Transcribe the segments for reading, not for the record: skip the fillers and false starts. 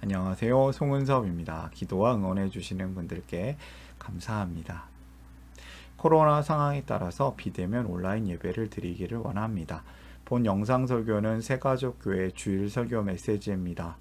안녕하세요. 송은섭입니다. 기도와 응원해 주시는 분들께 감사합니다. 코로나 상황에 따라서 비대면 온라인 예배를 드리기를 원합니다. 본 영상 설교는 새가족교회 주일 설교 메시지입니다.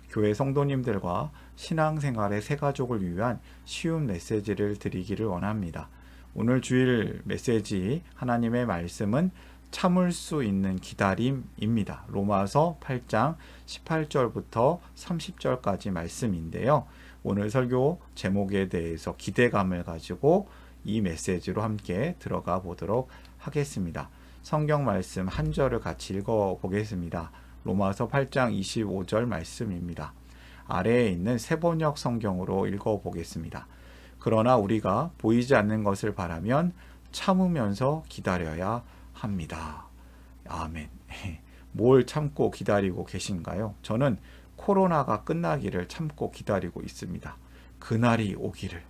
교회 성도님들과 신앙생활의 새가족을 위한 쉬운 메시지를 드리기를 원합니다. 오늘 주일 메시지 하나님의 말씀은 참을 수 있는 기다림입니다. 로마서 8장 18절부터 30절까지 말씀인데요. 오늘 설교 제목에 대해서 기대감을 가지고 이 메시지로 함께 들어가 보도록 하겠습니다. 성경 말씀 한 절을 같이 읽어 보겠습니다. 로마서 8장 25절 말씀입니다. 아래에 있는 세번역 성경으로 읽어 보겠습니다. 그러나 우리가 보이지 않는 것을 바라면 참으면서 기다려야 합니다. 아멘. 뭘 참고 기다리고 계신가요? 저는 코로나가 끝나기를 참고 기다리고 있습니다. 그날이 오기를.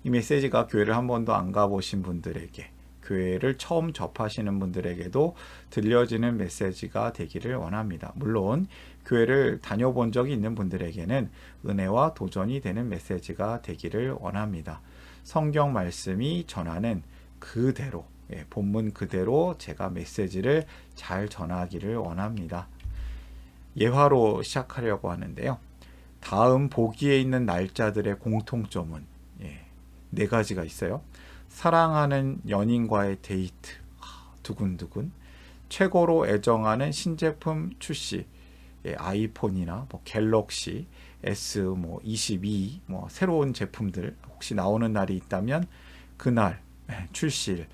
이 메시지가 교회를 한 번도 안 가보신 분들에게, 교회를 처음 접하시는 분들에게도 들려지는 메시지가 되기를 원합니다. 물론 교회를 다녀본 적이 있는 분들에게는 은혜와 도전이 되는 메시지가 되기를 원합니다. 성경 말씀이 전하는 그대로, 본문 그대로 제가 메시지를 잘 전하기를 원합니다. 예화로 시작하려고 하는데요. 다음 보기에 있는 날짜들의 공통점은 네 가지가 있어요. 사랑하는 연인과의 데이트, 두근두근. 최고로 애정하는 신제품 출시, 아이폰이나 갤럭시 S22, 새로운 제품들 혹시 나오는 날이 있다면 그날 출시일.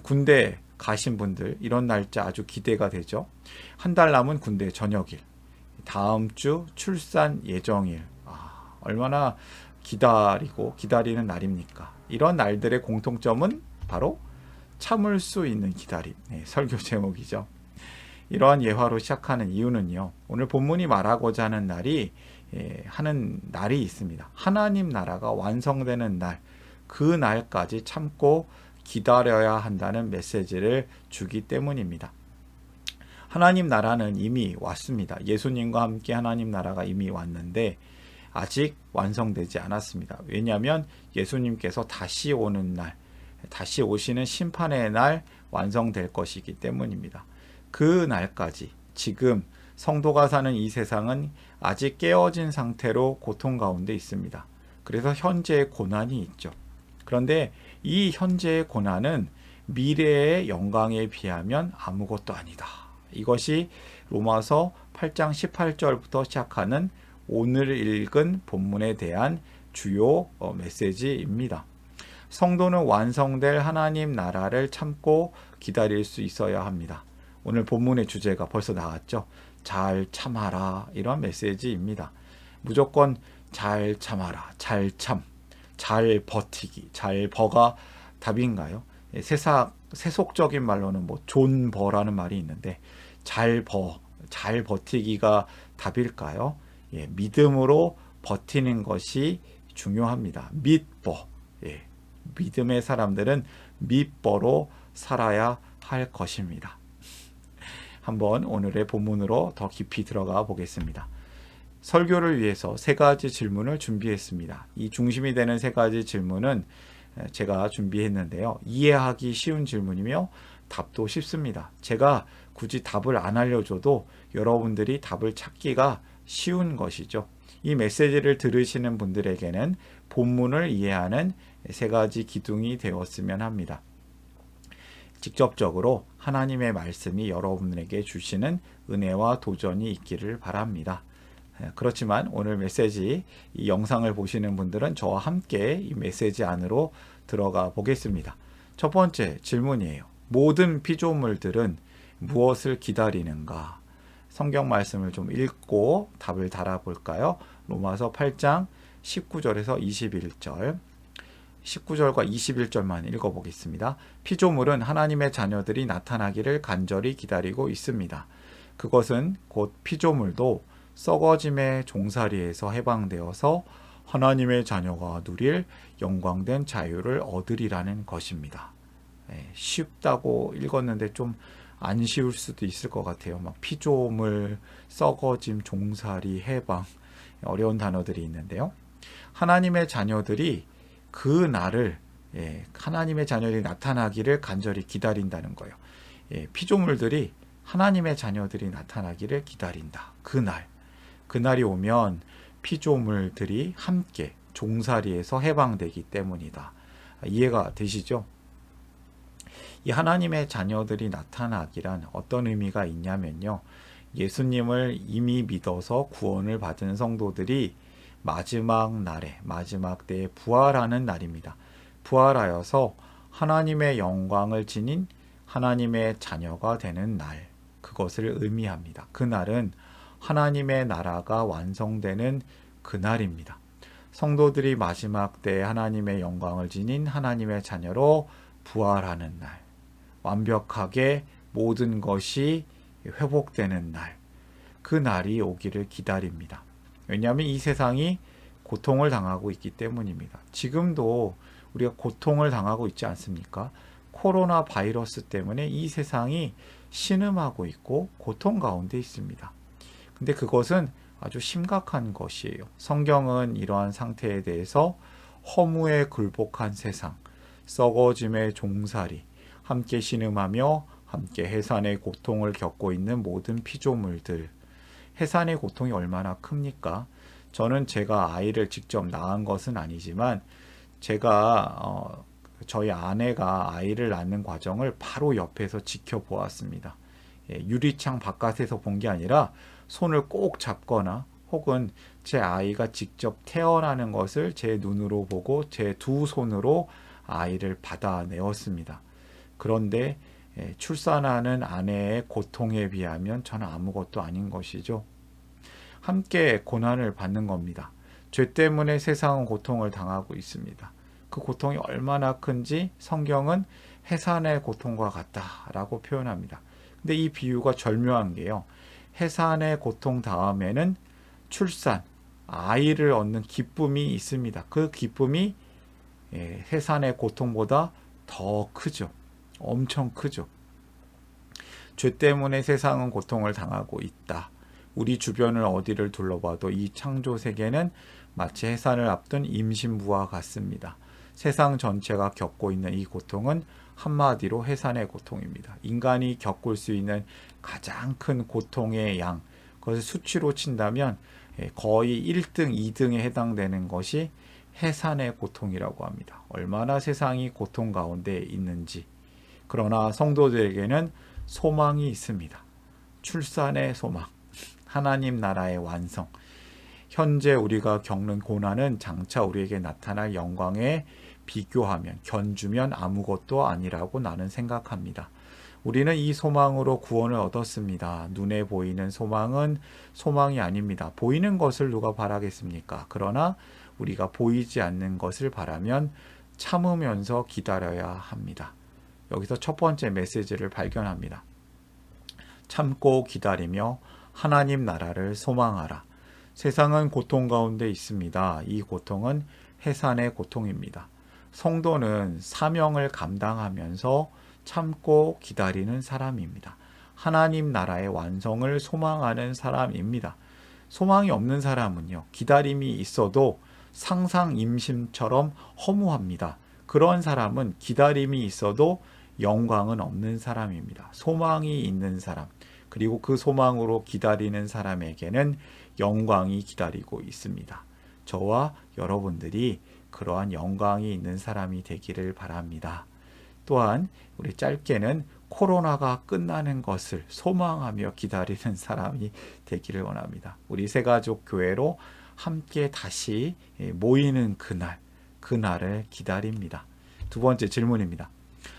군대 가신 분들 이런 날짜 아주 기대가 되죠. 한 달 남은 군대 전역일, 다음 주 출산 예정일. 얼마나 기다리는 날입니까? 이런 날들의 공통점은 바로 참을 수 있는 기다림. 설교 제목이죠. 이러한 예화로 시작하는 이유는요. 오늘 본문이 말하고자 하는 날이 있습니다. 하나님 나라가 완성되는 날, 그 날까지 참고 기다려야 한다는 메시지를 주기 때문입니다. 하나님 나라는 이미 왔습니다. 예수님과 함께 하나님 나라가 이미 왔는데 아직 완성되지 않았습니다. 왜냐하면 예수님께서 다시 오는 날, 다시 오시는 심판의 날 완성될 것이기 때문입니다. 그 날까지 지금 성도가 사는 이 세상은 아직 깨어진 상태로 고통 가운데 있습니다. 그래서 현재의 고난이 있죠. 그런데 이 현재의 고난은 미래의 영광에 비하면 아무것도 아니다. 이것이 로마서 8장 18절부터 시작하는 오늘 읽은 본문에 대한 주요 메시지입니다. 성도는 완성될 하나님 나라를 참고 기다릴 수 있어야 합니다. 오늘 본문의 주제가 벌써 나왔죠. 잘 참아라, 이런 메시지입니다. 무조건 잘 참아라, 잘 버티기, 잘 버가 답인가요? 세속적인 말로는 존버라는 말이 있는데 잘 버티기가 답일까요? 믿음으로 버티는 것이 중요합니다. 믿버. 믿음의 사람들은 믿버로 살아야 할 것입니다. 한번 오늘의 본문으로 더 깊이 들어가 보겠습니다. 설교를 위해서 세 가지 질문을 준비했습니다. 이 중심이 되는 세 가지 질문은 제가 준비했는데요. 이해하기 쉬운 질문이며 답도 쉽습니다. 제가 굳이 답을 안 알려줘도 여러분들이 답을 찾기가 쉬운 것이죠. 이 메시지를 들으시는 분들에게는 본문을 이해하는 세 가지 기둥이 되었으면 합니다. 직접적으로 하나님의 말씀이 여러분에게 주시는 은혜와 도전이 있기를 바랍니다. 그렇지만 오늘 메시지, 이 영상을 보시는 분들은 저와 함께 이 메시지 안으로 들어가 보겠습니다. 첫 번째 질문이에요. 모든 피조물들은 무엇을 기다리는가? 성경 말씀을 좀 읽고 답을 달아볼까요? 로마서 8장 19절에서 21절, 19절과 21절만 읽어보겠습니다. 피조물은 하나님의 자녀들이 나타나기를 간절히 기다리고 있습니다. 그것은 곧 피조물도 썩어짐의 종살이에서 해방되어서 하나님의 자녀가 누릴 영광된 자유를 얻으리라는 것입니다. 쉽다고 읽었는데 좀 안 쉬울 수도 있을 것 같아요. 막 피조물, 썩어짐, 종살이, 해방, 어려운 단어들이 있는데요. 하나님의 자녀들이 그 날을 하나님의 자녀들이 나타나기를 간절히 기다린다는 거예요. 피조물들이 하나님의 자녀들이 나타나기를 기다린다. 그날이 오면 피조물들이 함께 종살이에서 해방되기 때문이다. 이해가 되시죠? 이 하나님의 자녀들이 나타나기란 어떤 의미가 있냐면요. 예수님을 이미 믿어서 구원을 받은 성도들이 마지막 날에, 마지막 때에 부활하는 날입니다. 부활하여서 하나님의 영광을 지닌 하나님의 자녀가 되는 날, 그것을 의미합니다. 그날은 하나님의 나라가 완성되는 그날입니다. 성도들이 마지막 때에 하나님의 영광을 지닌 하나님의 자녀로 부활하는 날, 완벽하게 모든 것이 회복되는 날, 그 날이 오기를 기다립니다. 왜냐하면 이 세상이 고통을 당하고 있기 때문입니다. 지금도 우리가 고통을 당하고 있지 않습니까? 코로나 바이러스 때문에 이 세상이 신음하고 있고 고통 가운데 있습니다. 근데 그것은 아주 심각한 것이에요. 성경은 이러한 상태에 대해서 허무에 굴복한 세상, 썩어짐의 종살이, 함께 신음하며 함께 해산의 고통을 겪고 있는 모든 피조물들, 해산의 고통이 얼마나 큽니까? 저는 제가 아이를 직접 낳은 것은 아니지만 제가 저희 아내가 아이를 낳는 과정을 바로 옆에서 지켜보았습니다. 유리창 바깥에서 본 게 아니라 손을 꼭 잡거나 혹은 제 아이가 직접 태어나는 것을 제 눈으로 보고 제 두 손으로 아이를 받아내었습니다. 그런데 출산하는 아내의 고통에 비하면 저는 아무것도 아닌 것이죠. 함께 고난을 받는 겁니다. 죄 때문에 세상은 고통을 당하고 있습니다. 그 고통이 얼마나 큰지 성경은 해산의 고통과 같다라고 표현합니다. 근데 이 비유가 절묘한 게요. 해산의 고통 다음에는 출산, 아이를 얻는 기쁨이 있습니다. 그 기쁨이 해산의 고통보다 더 크죠. 엄청 크죠. 죄 때문에 세상은 고통을 당하고 있다. 우리 주변을 어디를 둘러봐도 이 창조 세계는 마치 해산을 앞둔 임신부와 같습니다. 세상 전체가 겪고 있는 이 고통은 한마디로 해산의 고통입니다. 인간이 겪을 수 있는 가장 큰 고통의 양, 그것을 수치로 친다면 거의 1등, 2등에 해당되는 것이 해산의 고통이라고 합니다. 얼마나 세상이 고통 가운데 있는지. 그러나 성도들에게는 소망이 있습니다. 출산의 소망, 하나님 나라의 완성. 현재 우리가 겪는 고난은 장차 우리에게 나타날 영광에 비교하면, 견주면 아무것도 아니라고 나는 생각합니다. 우리는 이 소망으로 구원을 얻었습니다. 눈에 보이는 소망은 소망이 아닙니다. 보이는 것을 누가 바라겠습니까? 그러나 우리가 보이지 않는 것을 바라면 참으면서 기다려야 합니다. 여기서 첫 번째 메시지를 발견합니다. 참고 기다리며 하나님 나라를 소망하라. 세상은 고통 가운데 있습니다. 이 고통은 해산의 고통입니다. 성도는 사명을 감당하면서 참고 기다리는 사람입니다. 하나님 나라의 완성을 소망하는 사람입니다. 소망이 없는 사람은요, 기다림이 있어도 상상임심처럼 허무합니다. 그런 사람은 기다림이 있어도 영광은 없는 사람입니다. 소망이 있는 사람, 그리고 그 소망으로 기다리는 사람에게는 영광이 기다리고 있습니다. 저와 여러분들이 그러한 영광이 있는 사람이 되기를 바랍니다. 또한 우리 짧게는 코로나가 끝나는 것을 소망하며 기다리는 사람이 되기를 원합니다. 우리 새가족 교회로 함께 다시 모이는 그날을 기다립니다. 두 번째 질문입니다.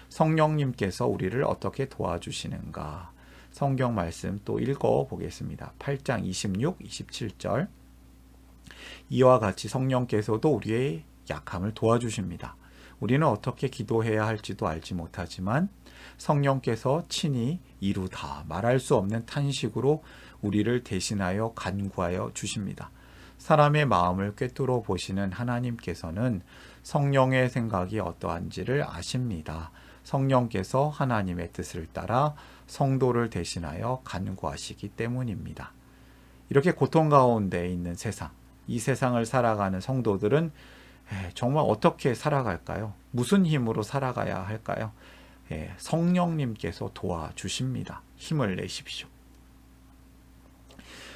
성령님께서 우리를 어떻게 도와주시는가? 성경 말씀 또 읽어보겠습니다. 8장 26, 27절. 이와 같이 성령께서도 우리의 약함을 도와주십니다. 우리는 어떻게 기도해야 할지도 알지 못하지만 성령께서 친히 이루다 말할 수 없는 탄식으로 우리를 대신하여 간구하여 주십니다. 사람의 마음을 꿰뚫어 보시는 하나님께서는 성령의 생각이 어떠한지를 아십니다. 성령께서 하나님의 뜻을 따라 성도를 대신하여 간구하시기 때문입니다. 이렇게 고통 가운데 있는 세상, 이 세상을 살아가는 성도들은 정말 어떻게 살아갈까요? 무슨 힘으로 살아가야 할까요? 성령님께서 도와주십니다. 힘을 내십시오.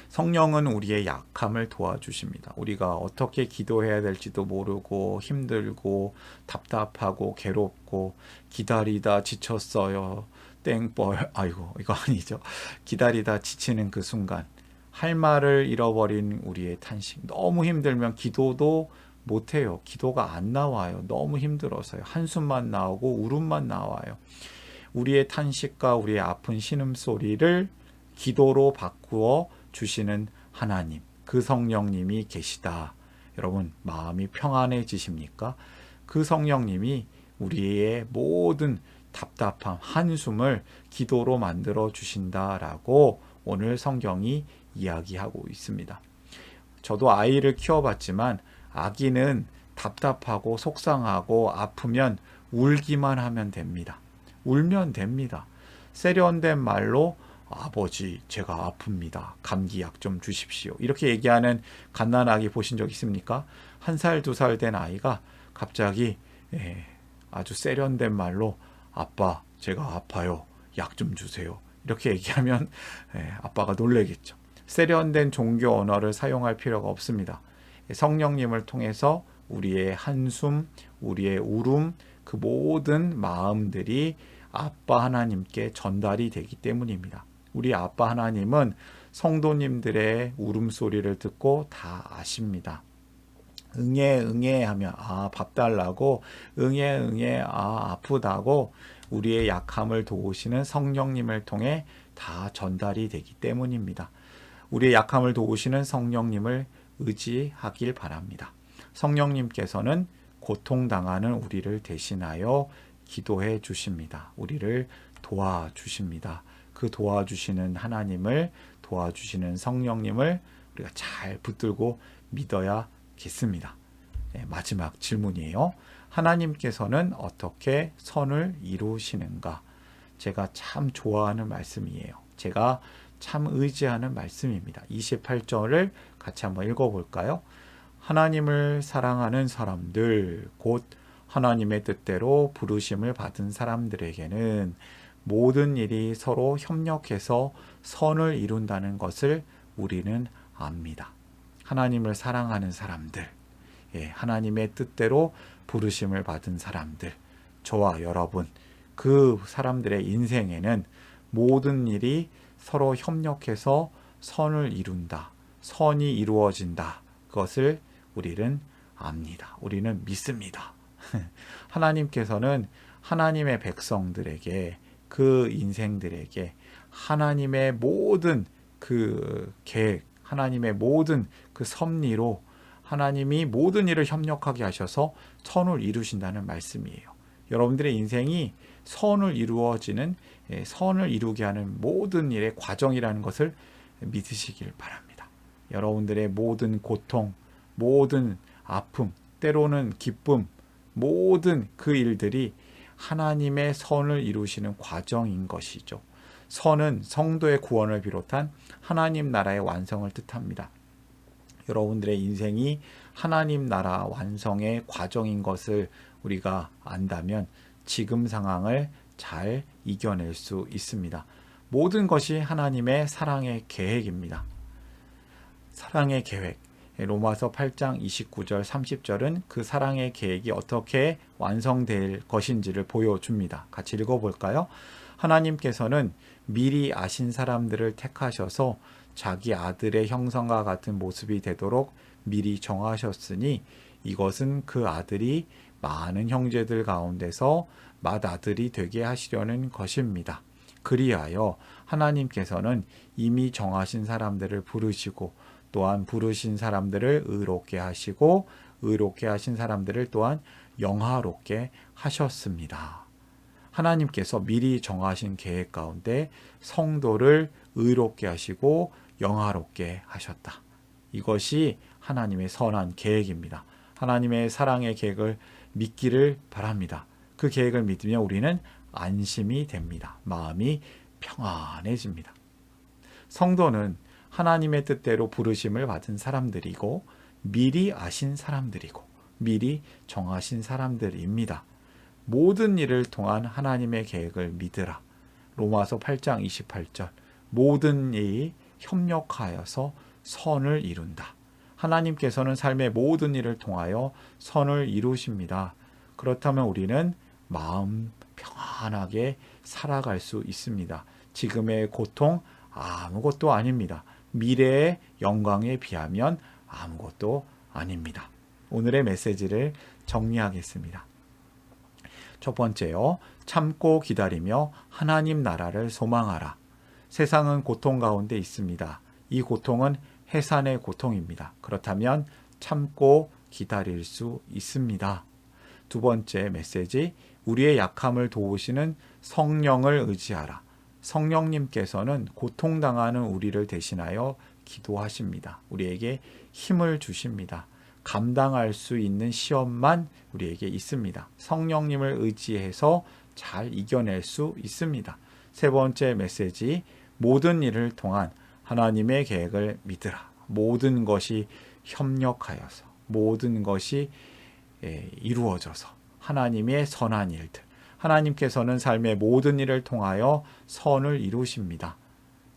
성령은 우리의 약함을 도와주십니다. 우리가 어떻게 기도해야 될지도 모르고 힘들고 답답하고 괴롭고 기다리다 지쳤어요. 땡벌. 아이고, 이거 아니죠. 기다리다 지치는 그 순간 할 말을 잃어버린 우리의 탄식. 너무 힘들면 기도도 못해요. 기도가 안 나와요. 너무 힘들어서요. 한숨만 나오고 울음만 나와요. 우리의 탄식과 우리의 아픈 신음소리를 기도로 바꾸어 주시는 하나님, 그 성령님이 계시다. 여러분, 마음이 평안해지십니까? 그 성령님이 우리의 모든 답답함, 한숨을 기도로 만들어 주신다라고 오늘 성경이 이야기하고 있습니다. 저도 아이를 키워봤지만 아기는 답답하고 속상하고 아프면 울기만 하면 됩니다. 울면 됩니다. 세련된 말로 아버지, 제가 아픕니다. 감기약 좀 주십시오. 이렇게 얘기하는 갓난아기 보신 적 있습니까? 1살, 2살 된 아이가 갑자기 아주 세련된 말로 아빠, 제가 아파요. 약 좀 주세요. 이렇게 얘기하면 아빠가 놀라겠죠. 세련된 종교 언어를 사용할 필요가 없습니다. 성령님을 통해서 우리의 한숨, 우리의 울음, 그 모든 마음들이 아빠 하나님께 전달이 되기 때문입니다. 우리 아빠 하나님은 성도님들의 울음소리를 듣고 다 아십니다. 응애 응애 하면 밥 달라고, 응애 응애 아프다고 우리의 약함을 도우시는 성령님을 통해 다 전달이 되기 때문입니다. 우리의 약함을 도우시는 성령님을 의지하길 바랍니다. 성령님께서는 고통당하는 우리를 대신하여 기도해 주십니다. 우리를 도와주십니다. 그 도와주시는 하나님을, 도와주시는 성령님을 우리가 잘 붙들고 믿어야겠습니다. 마지막 질문이에요. 하나님께서는 어떻게 선을 이루시는가? 제가 참 좋아하는 말씀이에요. 제가 참 의지하는 말씀입니다. 28절을 같이 한번 읽어볼까요? 하나님을 사랑하는 사람들, 곧 하나님의 뜻대로 부르심을 받은 사람들에게는 모든 일이 서로 협력해서 선을 이룬다는 것을 우리는 압니다. 하나님을 사랑하는 사람들, 하나님의 뜻대로 부르심을 받은 사람들, 저와 여러분, 그 사람들의 인생에는 모든 일이 서로 협력해서 선을 이룬다, 선이 이루어진다. 그것을 우리는 압니다. 우리는 믿습니다. 하나님께서는 하나님의 백성들에게, 그 인생들에게 하나님의 모든 그 계획, 하나님의 모든 그 섭리로 하나님이 모든 일을 협력하게 하셔서 선을 이루신다는 말씀이에요. 여러분들의 인생이 선을 이루어지는, 선을 이루게 하는 모든 일의 과정이라는 것을 믿으시길 바랍니다. 여러분들의 모든 고통, 모든 아픔, 때로는 기쁨, 모든 그 일들이 하나님의 선을 이루시는 과정인 것이죠. 선은 성도의 구원을 비롯한 하나님 나라의 완성을 뜻합니다. 여러분들의 인생이 하나님 나라 완성의 과정인 것을 우리가 안다면 지금 상황을 잘 이겨낼 수 있습니다. 모든 것이 하나님의 사랑의 계획입니다. 사랑의 계획. 로마서 8장 29절 30절은 그 사랑의 계획이 어떻게 완성될 것인지를 보여줍니다. 같이 읽어볼까요? 하나님께서는 미리 아신 사람들을 택하셔서 자기 아들의 형상과 같은 모습이 되도록 미리 정하셨으니 이것은 그 아들이 많은 형제들 가운데서 맏아들이 되게 하시려는 것입니다. 그리하여 하나님께서는 이미 정하신 사람들을 부르시고 또한 부르신 사람들을 의롭게 하시고 의롭게 하신 사람들을 또한 영화롭게 하셨습니다. 하나님께서 미리 정하신 계획 가운데 성도를 의롭게 하시고 영화롭게 하셨다. 이것이 하나님의 선한 계획입니다. 하나님의 사랑의 계획을 믿기를 바랍니다. 그 계획을 믿으면 우리는 안심이 됩니다. 마음이 평안해집니다. 성도는 하나님의 뜻대로 부르심을 받은 사람들이고 미리 아신 사람들이고 미리 정하신 사람들입니다. 모든 일을 통한 하나님의 계획을 믿으라. 로마서 8장 28절. 모든 일이 협력하여서 선을 이룬다. 하나님께서는 삶의 모든 일을 통하여 선을 이루십니다. 그렇다면 우리는 마음 평안하게 살아갈 수 있습니다. 지금의 고통 아무것도 아닙니다. 미래의 영광에 비하면 아무것도 아닙니다. 오늘의 메시지를 정리하겠습니다. 첫 번째요. 참고 기다리며 하나님 나라를 소망하라. 세상은 고통 가운데 있습니다. 이 고통은 해산의 고통입니다. 그렇다면 참고 기다릴 수 있습니다. 두 번째 메시지, 우리의 약함을 도우시는 성령을 의지하라. 성령님께서는 고통당하는 우리를 대신하여 기도하십니다. 우리에게 힘을 주십니다. 감당할 수 있는 시험만 우리에게 있습니다. 성령님을 의지해서 잘 이겨낼 수 있습니다. 세 번째 메시지, 모든 일을 통한 하나님의 계획을 믿으라. 모든 것이 협력하여서 모든 것이 이루어져서 하나님의 선한 일들, 하나님께서는 삶의 모든 일을 통하여 선을 이루십니다.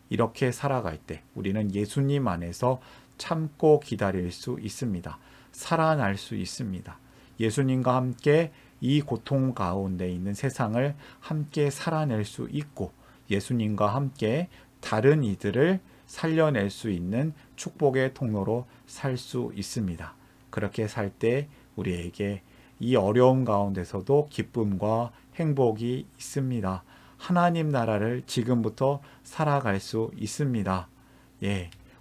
이렇게 살아갈 때 우리는 예수님 안에서 참고 기다릴 수 있습니다. 살아날 수 있습니다. 예수님과 함께 이 고통 가운데 있는 세상을 함께 살아낼 수 있고 예수님과 함께 다른 이들을 살려낼 수 있는 축복의 통로로 살 수 있습니다. 그렇게 살 때 우리에게 이 어려움 가운데서도 기쁨과 행복이 있습니다. 하나님 나라를 지금부터 살아갈 수 있습니다.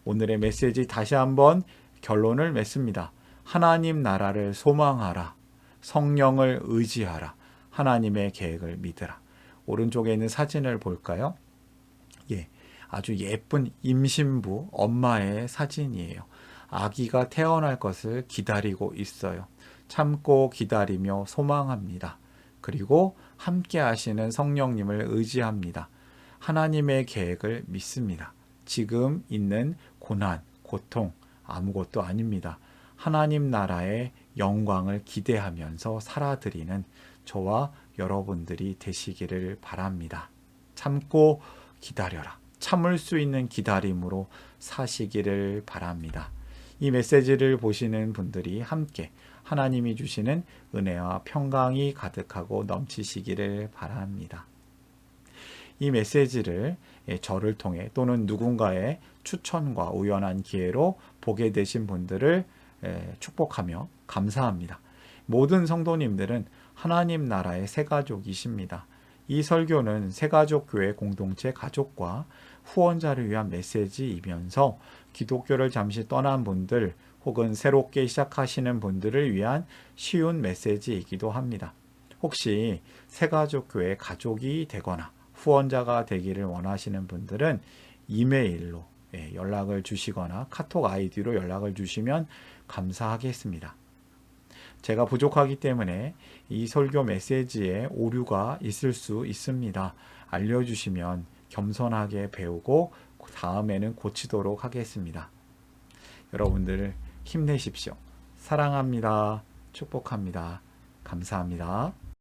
오늘의 메시지 다시 한번 결론을 맺습니다. 하나님 나라를 소망하라. 성령을 의지하라. 하나님의 계획을 믿으라. 오른쪽에 있는 사진을 볼까요? 아주 예쁜 임신부 엄마의 사진이에요. 아기가 태어날 것을 기다리고 있어요. 참고 기다리며 소망합니다. 그리고 함께 하시는 성령님을 의지합니다. 하나님의 계획을 믿습니다. 지금 있는 고난, 고통 아무것도 아닙니다. 하나님 나라의 영광을 기대하면서 살아드리는 저와 여러분들이 되시기를 바랍니다. 참고 기다려라. 참을 수 있는 기다림으로 사시기를 바랍니다. 이 메시지를 보시는 분들이 함께 하나님이 주시는 은혜와 평강이 가득하고 넘치시기를 바랍니다. 이 메시지를 저를 통해 또는 누군가의 추천과 우연한 기회로 보게 되신 분들을 축복하며 감사합니다. 모든 성도님들은 하나님 나라의 새가족이십니다. 이 설교는 새가족교회 공동체 가족과 후원자를 위한 메시지이면서 기독교를 잠시 떠난 분들 혹은 새롭게 시작하시는 분들을 위한 쉬운 메시지이기도 합니다. 혹시 새가족교회 가족이 되거나 후원자가 되기를 원하시는 분들은 이메일로 연락을 주시거나 카톡 아이디로 연락을 주시면 감사하겠습니다. 제가 부족하기 때문에 이 설교 메시지에 오류가 있을 수 있습니다. 알려주시면 겸손하게 배우고 다음에는 고치도록 하겠습니다. 여러분들 힘내십시오. 사랑합니다. 축복합니다. 감사합니다.